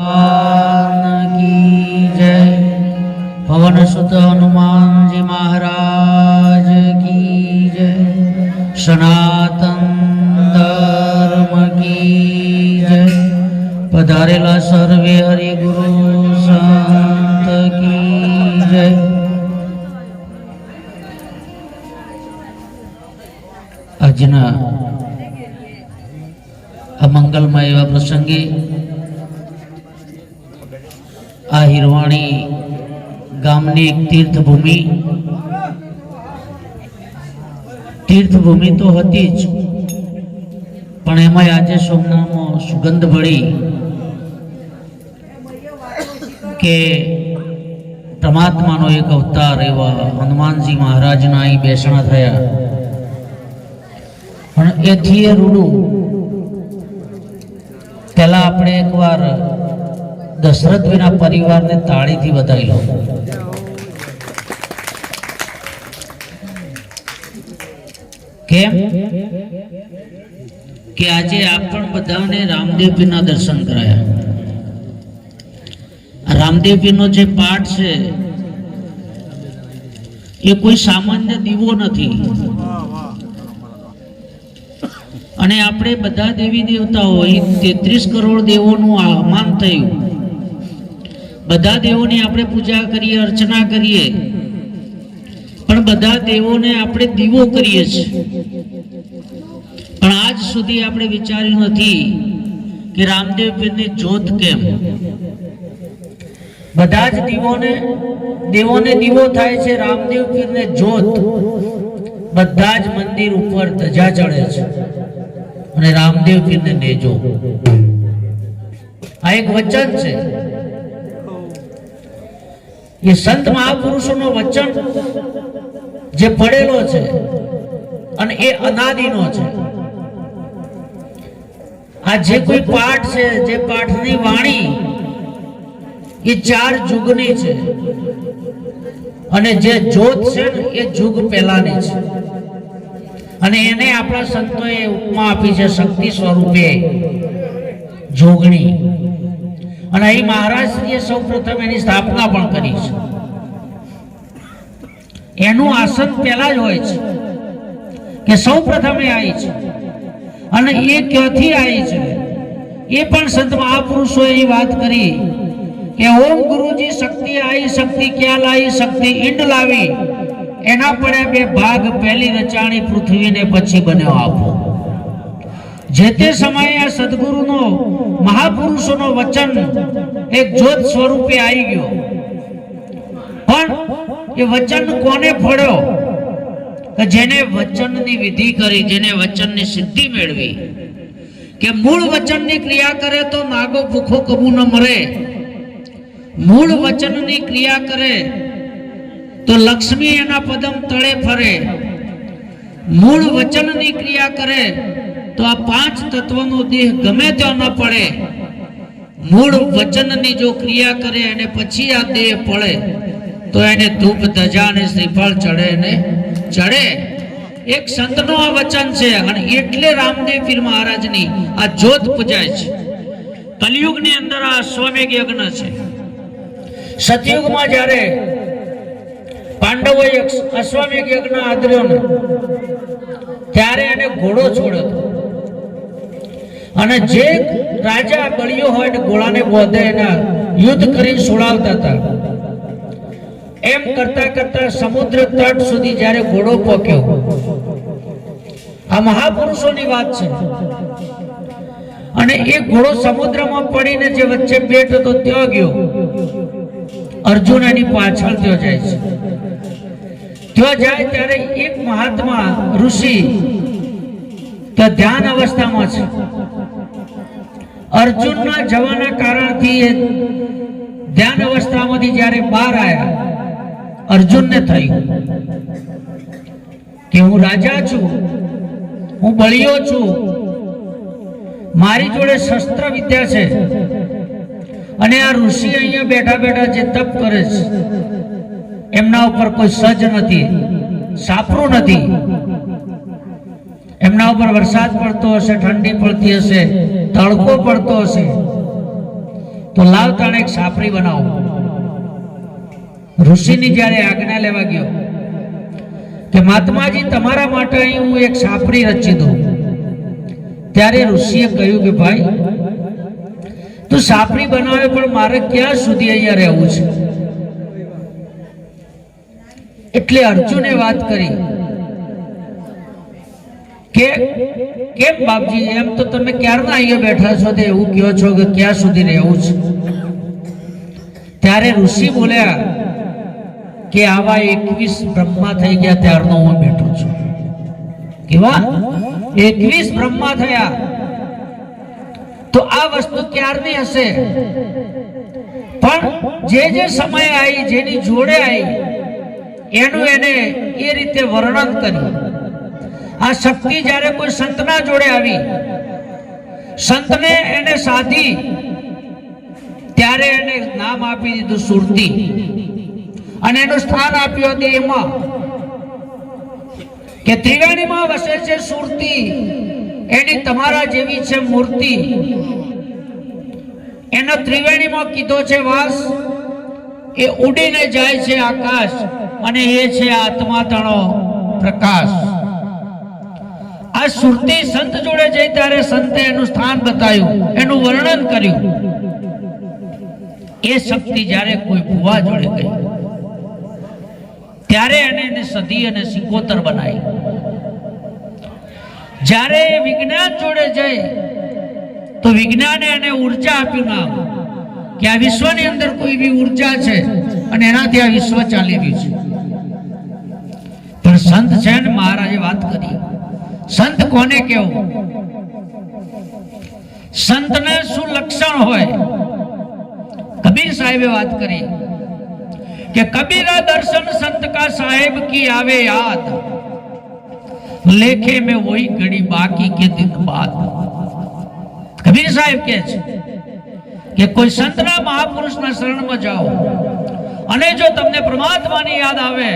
भगवान की जय। पवन सुत हनुमान जी महाराज की जय। सनातन धर्म की जय। पधारेला सर्वे हरि गुरु संत की जय। આજના આ મંગલમય એવા પ્રસંગે આ હિરવાણી ગામની એક તીર્થભૂમિ તો હતી જ, પણ એમાં આજે સોમનાથમાં સુગંધ ભળી કે પરમાત્માનો એક અવતાર એવા હનુમાનજી મહારાજના અહીં બેસણા થયા. પણ એથી એ રૂડું પહેલા આપણે એકવાર દશરથ વિના પરિવારને તાળીથી વધાવી લો. કેમ કે આજે આપણ બધાને રામદેવ પીરના દર્શન કરાયા. રામદેવ પીરનો જે પાઠ છે એ કોઈ સામાન્ય દીવો નથી. અને આપણે બધા દેવી દેવતાઓ 33 કરોડ દેવોનું આહ્વાન થયું. બધા દેવોની આપણે પૂજા કરીએ, અર્ચના કરીએ, પણ બધા દેવોને આપણે દીવો કરીએ છીએ. પણ આજ સુધી આપણે વિચાર્યું નથી કે રામદેવ પીરની જ્યોત કેમ. બધા જ દેવોને દીવો થાય છે, રામદેવ પીરને જ્યોત. બધા જ મંદિર ઉપર ધજા ચડે છે અને રામદેવ પીરને નેજો. આ એક વચન છે, એ સંત મહાપુરુષોનો વચન જે પડેલો છે અને એ અનાદિનો છે. આ જે કોઈ પાઠ છે, જે પાઠની વાણી એ 4 યુગની છે અને જે જ્યોત છે એ યુગ પહેલાની છે. અને એને આપણા સંતોએ ઉપમા આપી છે શક્તિ સ્વરૂપે જોગણી. અને અહીં મહારાજશ્રીએ સૌ પ્રથમ એની સ્થાપના પણ કરી છે. એનું આસન પહેલા જ હોય છે કે સૌ પ્રથમ એ આવી છે. અને એ ક્યાંથી આવી છે એ પણ સંત મહાપુરુષોએ એ વાત કરી કે ઓમ ગુરુજી શક્તિ આવી, શક્તિ ક્યાં લાવી, શક્તિ ઈંડ લાવી. એના પડ્યા 2 ભાગ, પહેલી રચાણી પૃથ્વીને પછી બન્યો આપો. જે તે સમયે આ સદગુરુનો મહાપુરુષોનો વચન એક જ્યોત સ્વરૂપે આવી ગયો. પણ એ વચન કોને ફળ્યો? કે જેને વચનની વિધિ કરી, જેને વચનની સિદ્ધિ મેળવી. કે મૂળ વચનની ક્રિયા કરે તો નાગો ભૂખો કબૂ ન મરે. મૂળ વચનની ક્રિયા કરે તો લક્ષ્મી એના પદમ તળે ફરે. મૂળ વચનની ક્રિયા કરે તો આ 5 તત્વનો દેહ ગમે ત્યાં ન પડે. મૂળ વચનની જો ક્રિયા કરે અને પછી આ દેહ પડે તો એને ધૂપ ધજા અને શ્રીફળ ચડે ને ચડે. એક સંતનો આ વચન છે અને એટલે રામદેવ પીર મહારાજની આ જ્યોત પૂજાય છે. કલિયુગની અંદર આ અશ્વમેઘ યજ્ઞ છે. સતયુગમાં જ્યારે પાંડવોએ અશ્વમેઘ યજ્ઞ આદર્યો ને ત્યારે એને ઘોડો છોડ્યો અને જે રાજા બળિયો હોય ને ઘોડાને બોધે એના યુદ્ધ કરી છોડાવતા હતા. એમ કરતા કરતા સમુદ્ર તટ સુધી જ્યારે ઘોડો પહોંચ્યો, આ મહાપુરુષોની વાત છે, અને એ ઘોડો સમુદ્રમાં પડીને જે વચ્ચે બેઠ હતો ત્યાં ગયો. અર્જુન એની પાછળ ત્યાં જાય છે. ત્યાં જાય ત્યારે એક મહાત્મા ઋષિ ત્યાં ધ્યાન અવસ્થામાં છે. અર્જુનના જવાના કારણથી એ ધ્યાન અવસ્થામાંથી જ્યારે બહાર આવ્યા, અર્જુનને થયું કે હું રાજા છું, હું બળિયો છું, મારી જોડે શસ્ત્ર વિદ્યા છે, અને આ ઋષિ અહીંયા બેઠા બેઠા જે તપ કરે છે એમના ઉપર કોઈ સજ નથી, સાપરું નથી. એમના ઉપર વરસાદ પડતો હશે, ઠંડી પડતી હશે, તડકો પડતો હશે, તો લાવ તાણે એક સાપરી બનાવો. ઋષિની જ્યારે આજ્ઞા લેવા ગયો કે મહાત્માજી તમારા માટે અહીં હું એક સાપરી રચી દઉં, ત્યારે ઋષિએ કહ્યું કે ભાઈ તું સાપરી બનાવે પણ મારે ક્યાં સુધી અહીંયા રહેવું છે. એટલે અર્જુને વાત કરી કે કેમ બાપજી, એમ તો તમે ક્યારના અહીંયા બેઠા છો તે એવું કહો છો કે ક્યાં સુધી રહેવું છે. ત્યારે ઋષિ બોલ્યા કે આવા 21 બ્રહ્મા થઈ ગયા ત્યારનો હું બેઠો છું. કેવા 21 બ્રહ્મા થયા, તો આ વસ્તુ ક્યારની હશે? પણ જે સમય આવી, જેની જોડે આવી, એનું એને એ રીતે વર્ણન કર્યું. આ શક્તિ જ્યારે કોઈ સંતના જોડે આવી, સંતને એને સાધી, ત્યારે એને નામ આપી દીધું સુરતી, અને એનું સ્થાન આપ્યું હતું એમાં કે ત્રિવેણીમાં વસે છે સુરતી, એની તમારા જેવી છે મૂર્તિ. એનો ત્રિવેણીમાં કીધો છે વાસ, એ ઉડીને જાય છે આકાશ, અને એ છે આત્મા તણો પ્રકાશ. આ સુરતી સંત જોડે જઈ ત્યારે સંતે એનું સ્થાન બતાવ્યું, એનું વર્ણન કર્યું. એ શક્તિ જ્યારે કોઈ ભુવા જોડે ગઈ ત્યારે એને સધી અને સિકોતર બનાવી. જ્યારે વિજ્ઞાન જોડે જઈ તો વિજ્ઞાને એને ઉર્જા આપ્યું નામ કે આ વિશ્વની અંદર કોઈ એવી ઉર્જા છે અને એનાથી આ વિશ્વ ચાલી રહ્યું છે. પણ સંત છે ને, મહારાજે વાત કરી, સંત કોને કહેવું? સંતને શું લક્ષણ હોય? કબીર સાહેબે વાત કરી કે કબીરા દર્શન સંત કા સાહેબ કી આવે યાદ, લેખે में वही घड़ी बाकी के दिन बाद. કબીર સાહેબ કહે છે કે કોઈ સંતના મહાપુરુષના શરણમાં જાઓ અને જો તમને પરમાત્માની યાદ આવે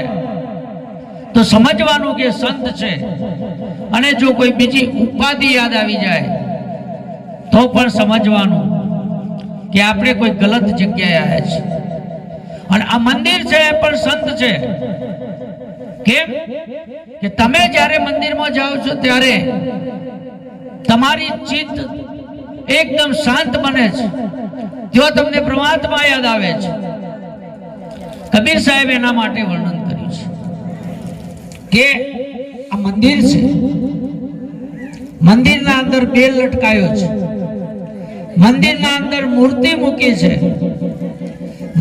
તો સમજવાનું કે સંત છે, અને જો કોઈ બીજી ઉપાધિ યાદ આવી જાય તો પણ સમજવાનું કે આપણે કોઈ ગલત જગ્યાએ આવ્યા છીએ. અને આ મંદિર છે એ પણ સંત છે. કેમ કે તમે જ્યારે મંદિરમાં જાઓ છો ત્યારે તમારી ચિત્ત એકદમ શાંત બને છે, જો તમને પરમાત્મા યાદ આવે છે. કબીર સાહેબ એના માટે વર્ણન કર્યું છે કે આ મંદિર છે, મંદિરના અંદર બેલ લટકાયો છે, મંદિરના અંદર મૂર્તિ મૂકી છે,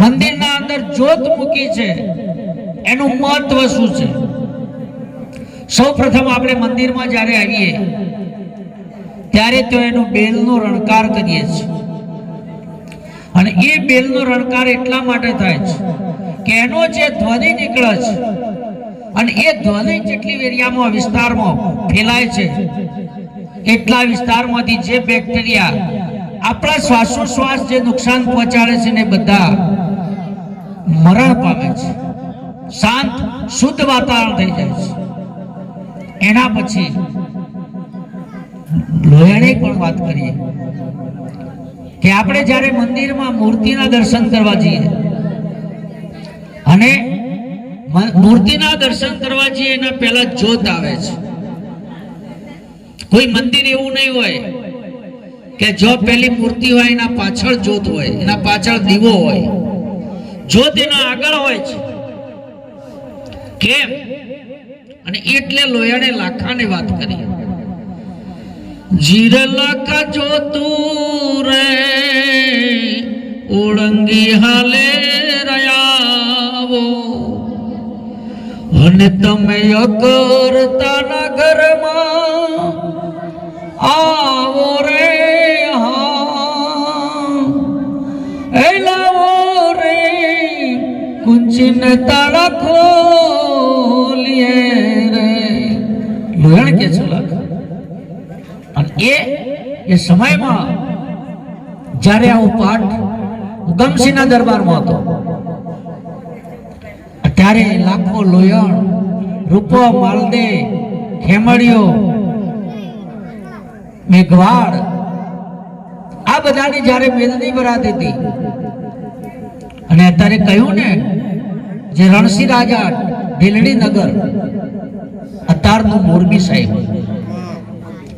મંદિરના અંદર જ્યોત મૂકી છે. એનું મહત્વ શું છે? સૌ પ્રથમ આપણે મંદિરમાં જ્યારે આવીએ ત્યારે તો એનો બેલનો રણકાર કરીએ છીએ, અને એ બેલનો રણકાર એટલા માટે થાય છે કે એનો જે ધ્વનિ નીકળે છે, અને એ ધ્વનિ જેટલી એરિયામાં વિસ્તારમાં ફેલાય છે એટલા વિસ્તારમાંથી જે બેક્ટેરિયા આપણા શ્વાસોશ્વાસ જે નુકસાન પહોંચાડે છે ને બધા મરણ પામે છે, શાંત શુદ્ધ વાતાવરણ થઈ જાય છે. એના પછી લોયાણી પણ વાત કરીએ કે આપણે જ્યારે મંદિરમાં મૂર્તિના દર્શન કરવા જઈએ, અને મૂર્તિના દર્શન કરવા જઈએ એના પહેલા જ્યોત આવે છે. કોઈ મંદિર એવું નહીં હોય કે જો પેલી મૂર્તિ હોય એના પાછળ જ્યોત હોય, એના પાછળ દીવો હોય, જ્યોત એના આગળ હોય છે. કેમ? અને એટલે લોયાણે લાખાની વાત કરી, જીર લાખા જોતું રે ઓળંગી હાલે રયાવો, અને તમે અકર્તાના ઘરમાં આવો રે. કુંચીન તાળા ખોલીએ રે. લોયણ કે છે લખ. અને એ સમયમાં જ્યારે આવો પાઠ ઉગમસિંહના દરબારમાં હતો ત્યારે લાખો લોયણ, રૂપો, માલદે, ખેમડીઓ, મેઘવાડ આ બધાની જ્યારે વેદની ભરાતી હતી અને અત્યારે કહ્યું ને જે રણસિંહ રાજા ઢીલડી નગર અત્યારનું મોરબી સાહેબ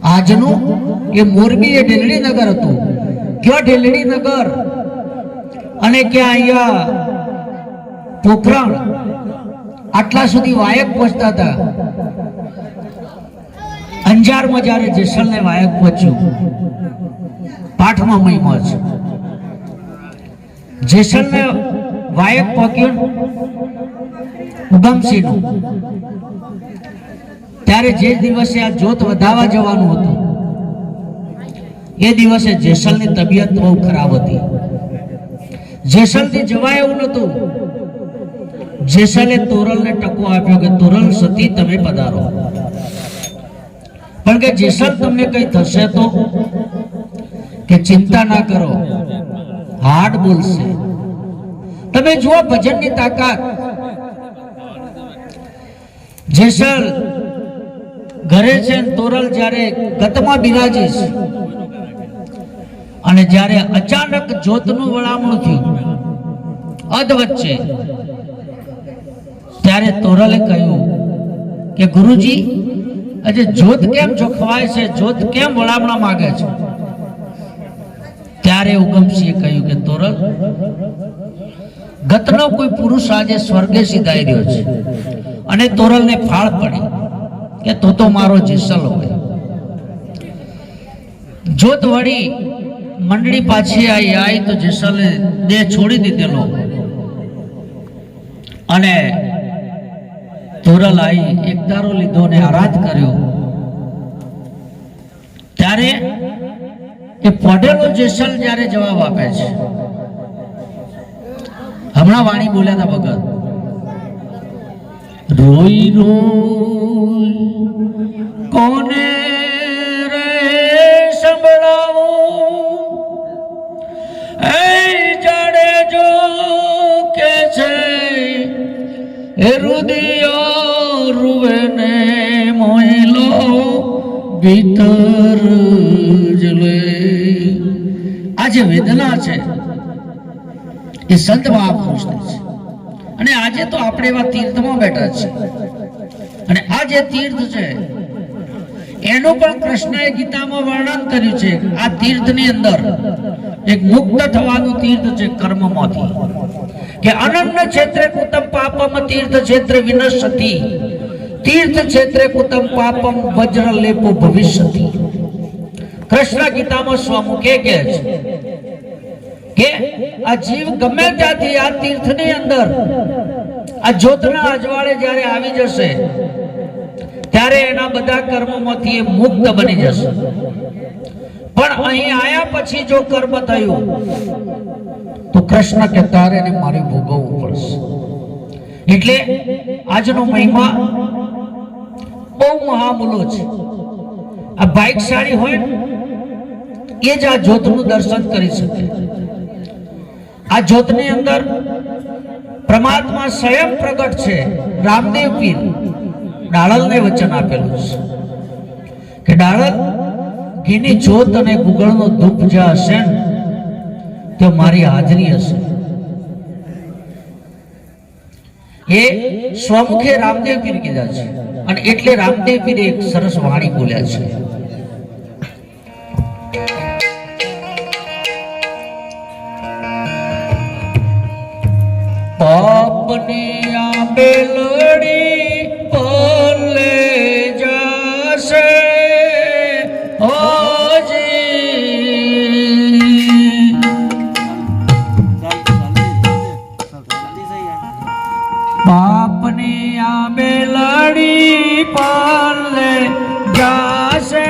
આજનું એ મોરબી એ ઢીલડી નગર હતું ક્યાં ઢીલડી નગર અને ક્યાં અહીંયા પોખરણ આટલા સુધી વાયક પહોંચતા હતા અંજારમાં જ્યારે જેસલને વાયક પહોંચ્યું પાઠમાં મહિમા છે જેસલને વાયક પહોંચ્યું ઉગમસિંહનું ત્યારે જે દિવસે આ જોત વધાવવા જવાનું હતું એ દિવસે જેસલની તબિયત બહુ ખરાબ હતી જેસલથી જવાય એવું નતું જેસલે તોરલને ટકો આપ્યો કે તોરલ સતી તમે પધારો પણ કે જેસલ તમને કઈ થશે તો કે ચિંતા ના કરો હાડ બોલશે તમે જુઓ ભજનની તાકાત જેસલ ઘરે છે તોરલ જ્યારે ગતમાં બિરાજીશ અને જ્યારે અચાનક જ્યોતનું વળામણું થયું અધ વચ્ચે ત્યારે તોરલે કહ્યું કે ગુરુજી આજે જ્યોત કેમ જોખવાય છે જ્યોત કેમ વળામણા માંગે છે ત્યારે ઉગમસિંહે કહ્યું કે તોરલ ગતનો કોઈ પુરુષ આજે સ્વર્ગે સિધાઈ રહ્યો છે અને તોરલને ફાળ પડી કે તો મારો જેસલ હોય જ્યોત વળી મંડળી પાછી આવી તો જેસલે દેહ છોડી દીધેલો અને તોરલ આવી એક દારો લીધો ને આરાધ કર્યો ત્યારે એ પડેલો જેસલ જ્યારે જવાબ આપે છે હમણાં વાણી બોલ્યા હતા ભગત રોઈ રોઈ કોને રે સંભળાવું એ જાડે જો કે છે એ રુદિયો રૂવે ને મોઈલો ભીતર જલે આ જે વેદના છે એ સંત મહાપુરુષની છે અને આજે તો આપણે એવા તીર્થમાં બેઠા છે અને આ જે તીર્થ છે એનું પણ કૃષ્ણએ ગીતામાં વર્ણન કર્યું છે આ તીર્થની અંદર એક મુક્ત થવાનું તીર્થ છે કર્મમાંથી કે અનન્ય ક્ષેત્રે કુતમ પાપમ તીર્થ ક્ષેત્રે વિનશ્યતિ તીર્થ ક્ષેત્રે કુતમ પાપમ વજ્ર લેપો ભવિષ્યતિ કૃષ્ણ ગીતામાં સ્વમુખે કહે છે કે આ જીવ ગમે ત્યાંથી આ તીર્થની અંદર આ જ્યોતના અજવાળે જ્યારે આવી જશે ત્યારે એના બધા કર્મોમાંથી એ મુક્ત બની જશે પણ અહીં આયા પછી જો કર્મ થયું તો કૃષ્ણ કે તારે એને મારે ભોગવવું પડશે એટલે આજનો મહિમા બહુ મહામૂલો છે આ ભાગ્યશાળી હોય એ જ આ જ્યોતનું દર્શન કરી શકે આ જ્યોતની અંદર પરમાત્મા સ્વયં પ્રગટ છે રામદેવ પીર ડાળલને વચન આપેલું છે કે ડાળલ ઘીની જ્યોત અને ગુગળનો ધૂપ જ્યાં હશે તે મારી હાજરી હશે એ સ્વમુખે રામદેવ પીર કીધા છે અને એટલે રામદેવ પીર એક સરસ વાણી બોલ્યા છે પાપની આ બેલડી પલે જશે પાપની આ બેલડી પલે જશે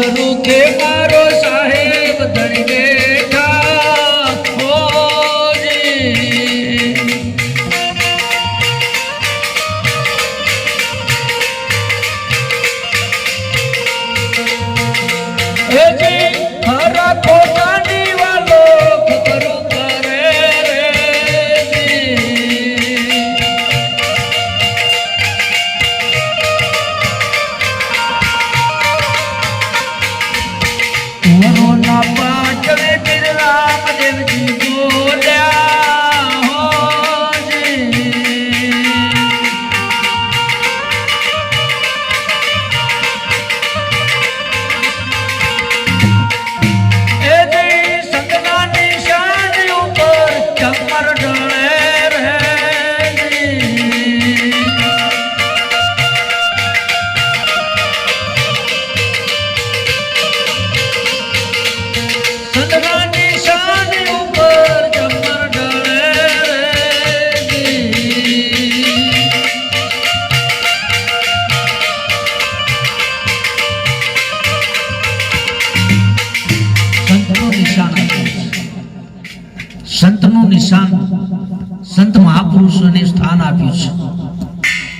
રૂખે મારો સાહેબ ધણી બેઠા હોજી એજી હરા કોટાની વાલો ખબરું કરે ના પાછળ બિર રામદેવજી બોલ્યા હોજી એ જી સંતના નિશાન ઉપર ચમર ઢળે રહે સંતના નિશાન ઉપર ચમર ઢળે સંતનું નિશાન સંતનું નિશાન સંત મહાપુરુષોને સ્થાન આપ્યું છે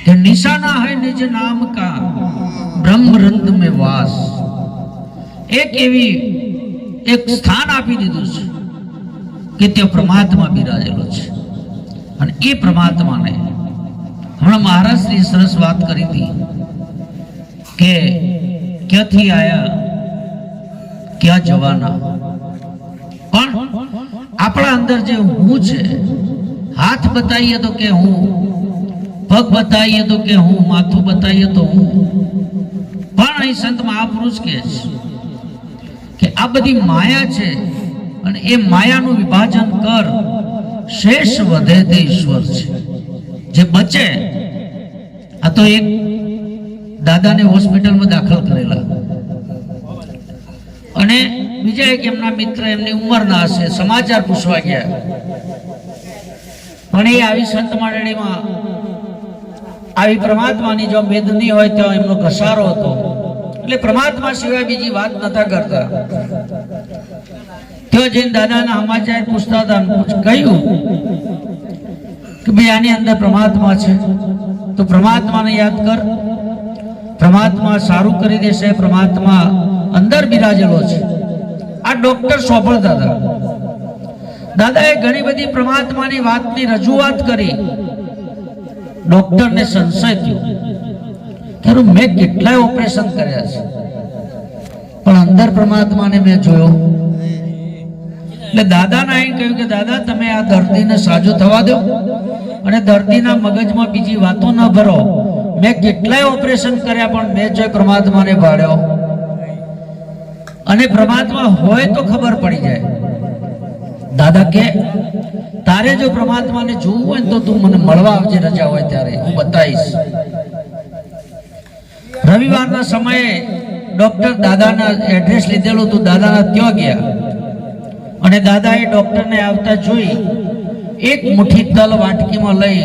કે નિશાના હૈ નિજ નામ કા બ્રહ્મ રંધ में वास એક એવી એક સ્થાન આપી દીધું છે કે તે પરમાત્મા બિરાજેલો છે અને એ પરમાત્માને હમણાં મહારાજ શ્રી સરસ વાત કરી હતી કે ક્યાંથી આયા ક્યાં જવાના પણ આપણા અંદર જે હું છે હાથ બતાવીએ તો કે હું પગ બતાવીએ તો કે હું માથું બતાવીએ તો હું પણ અહીં સંત મહાપુરુષ કહે છે કે આ બધી માયા છે અને એ માયાનું વિભાજન કર શેષ વધે તે ઈશ્વર છે જે બચે આ તો એક દાદાને હોસ્પિટલમાં દાખલ કરેલા અને બીજા એક એમના મિત્ર એમની ઉંમરના હશે સમાચાર પૂછવા ગયા પણ એ આવી સંત મંડળીમાં આવી પરમાત્માની જો વેદની હોય તો એમનો ઘસારો હતો એટલે પરમાત્મા સિવાય બીજી વાત નતા કરતા તો જઈને દાદાના સમાચાર પૂછતા હતા કહ્યું કે ભાઈ આની અંદર પરમાત્મા છે તો પરમાત્માને યાદ કર પરમાત્મા સારું કરી દેશે પરમાત્મા અંદર બિરાજેલો છે આ ડોક્ટર સોંપડતા હતા દાદાએ ઘણી બધી પરમાત્માની વાતની રજૂઆત કરી ડોક્ટરને સંશય થયો કે મેં કેટલાય ઓપરેશન કર્યા છે પણ અંદર પરમાત્માને મેં જોયો એટલે દાદાને અહીં કહ્યું કે દાદા તમે આ દર્દીને સાજો થવા દો અને દર્દીના મગજમાં બીજી વાતો ન ભરો મેં કેટલાય ઓપરેશન કર્યા પણ મેં જો પરમાત્માને ભાળ્યો અને પરમાત્મા હોય તો ખબર પડી જાય દાદા કે તારે જો પરમાત્માને જોવું હોય તો તું મને મળવા આવજે રજા હોય ત્યારે હું બતાવીશ રવિવારના સમયે ડોક્ટર દાદાના એડ્રેસ લીધેલું તો દાદાના ત્યાં ગયા અને દાદાએ ડોક્ટરને આવતા જોઈ એક મુઠ્ઠી તલ વાટકીમાં લઈ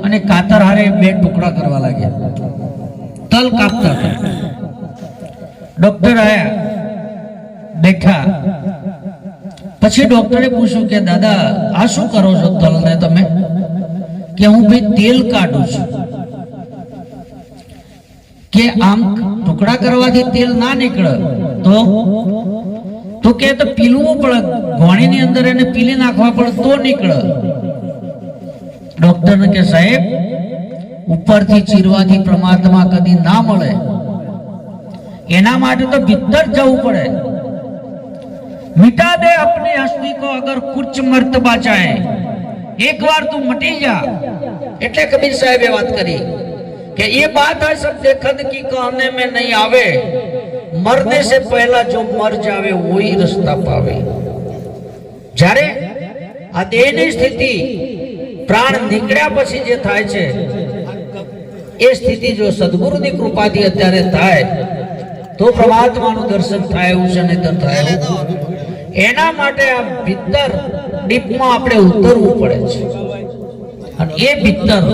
અને કાતર હારે બે ટુકડા કરવા લાગ્યા તલ કાપતા હતા ડોક્ટર આયા બેઠા પછી ડોક્ટરે પૂછ્યું કે દાદા આ શું કરો છો તલને તમે કે હું ભાઈ તેલ કાઢું છું કે આમ ટુકડા કરવાથી તેલ ના નીકળે તો કે તો પીલવું પડે ઘોણીની અંદર એને પીલી નાખવા પડે તો નીકળે ડોક્ટરને કે સાહેબ ઉપરથી ચીરવાથી પરમાત્મા કદી ના મળે એના માટે તો ભીતર જવું પડે मिटा दे अपनी हस्ती को अगर कुछ मर्तबा चाहे एक बार तू मटी जा એટલે કબીર સાહેબે વાત કરી કે ये बात है सब देखत की कहने में नहीं आवे मरने से पहला जो मर जावे वही रास्ता पावे જ્યારે આ દેહની સ્થિતિ પ્રાણ નીકળ્યા પછી જે થાય છે એ સ્થિતિ જો સદગુરુની કૃપાથી અત્યારે થાય તો પરમાત્માનું દર્શન થાય એવું છે નહીતર થાય એવું એના માટે આ ભીતર ડીપમાં આપણે ઉતરવું પડે છે અને એ ભીતર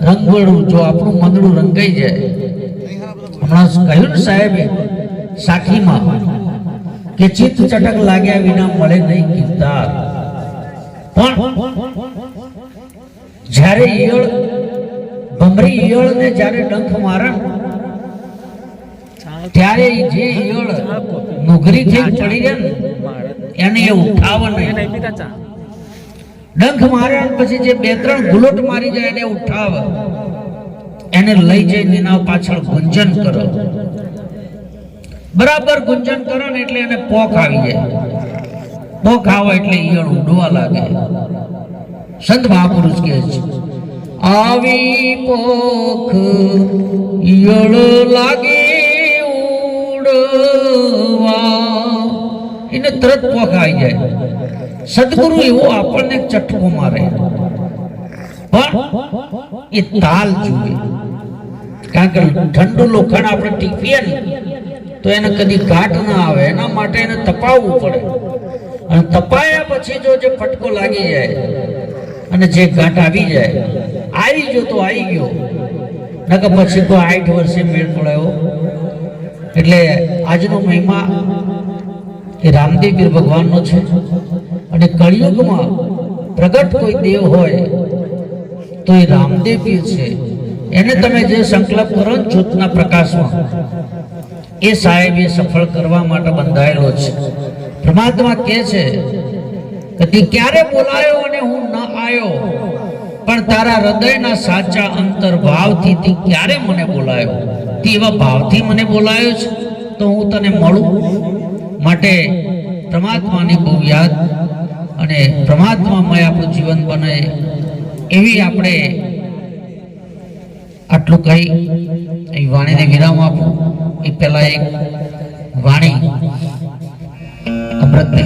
રંગવડું જો આપણું મંદડું રંગાઈ જાય હમણાં કહ્યું ને સાહેબે સાખીમાં કે ચિત્ત ચટક લાગ્યા વિના મળે નહીં કીર્તાર. પણ જ્યારે ઈયળ ભમરી ઈયળને જ્યારે ડંખ મારે ત્યારે જે ઈયળ નુગરી થઈ પડી જાય ને એને એ ઉઠાવે નહીં. ડંખ મારે પછી જે 2-3 ગુલોટ મારી જાય એને ઉઠાવે, એને લઈ જઈને એના પાછળ ગુંજન કરો. બરાબર ગુંજન કરો ને એટલે એને પોખ આવી જાય. પોખ આવે એટલે ઈયળ ઉડવા લાગે. સંત મહાપુરુષ કહે છે આવી પોખ ઈયળ લાગે ઉડવા, એને તરત પોખ આવી જાય. સદગુરુ એવો આપણને ચટકો મારે, પણ એ તાલ જુએ. કારણ કે ઠંડુ લોખંડ આપણે ટીપીએ ને તો એને કદી ઘાટ ના આવે, એના માટે એને તપાવવું પડે. અને તપાયા પછી જો જે ફટકો લાગી જાય અને જે ઘાટ આવી જાય, આવી ગયો તો આવી ગયો, નકર પછી તો 8 વર્ષે મેળ પડ્યો. એટલે આજનો મહિમા એ રામદેવ પીર ભગવાનનો છે. અને કળિયુગમાં પ્રગટ કોઈ દેવ હોય તો એ રામદેવ પીર છે. એને તમે જે સંકલ્પ કરો ને જ્યોતના પ્રકાશમાં, એ સાહેબ એ સફળ કરવા માટે બંધાયેલો છે. પરમાત્મા કહે છે કે તે ક્યારે બોલાયો અને હું ન આવ્યો, પણ તારા હૃદયના સાચા અંતર્ભાવથી તે ક્યારે મને બોલાયો. તે એવા ભાવથી મને બોલાયો છે તો હું તને મળું. માટે પરમાત્માની બહુ યાદ અને પરમાત્મામય આપણું જીવન બને એવી આપણે આટલું કહી એ વાણીને વિરામ આપું. એ પહેલા એક વાણી અમૃતને